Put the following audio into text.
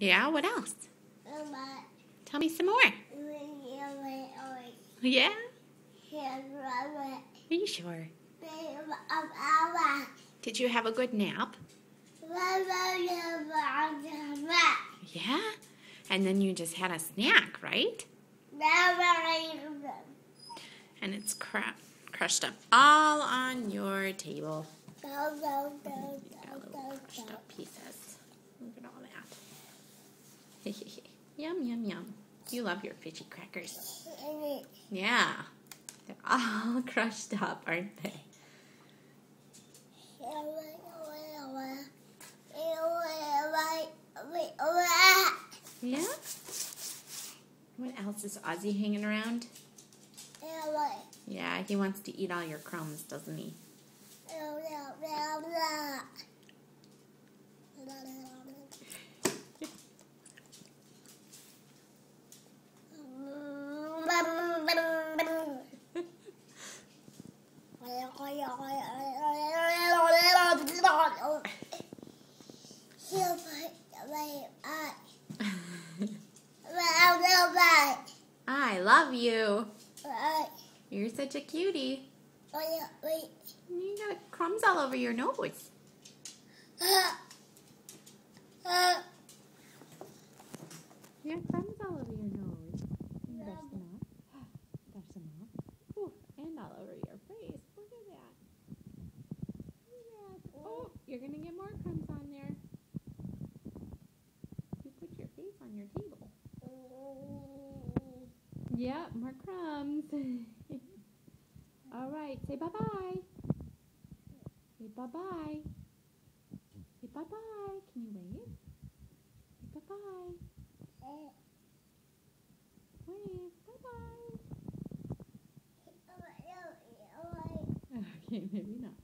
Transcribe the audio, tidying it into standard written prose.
Yeah, what else? Tell me some more. Yeah? Are you sure? Did you have a good nap? Yeah? And then you just had a snack, right? And it's crushed up all on your table. You got little crushed up pieces. Look at all that. Yum, yum, yum. You love your fishy crackers. Yeah. They're all crushed up, aren't they? Yeah? What else is Ozzy hanging around? Yeah, he wants to eat all your crumbs, doesn't he? I love you. You're such a cutie. You got crumbs all over your nose. You have crumbs all over your nose. Can you brush them off? Brush them off. Ooh, and all over your face. Look at that. Look at that. Oh, you're going to get more crumbs on there. You put your face on your table. Yeah, more crumbs. All right, say bye-bye. Say bye-bye. Say bye-bye. Can you wave? Say bye-bye. Wave. Bye-bye. Okay, maybe not.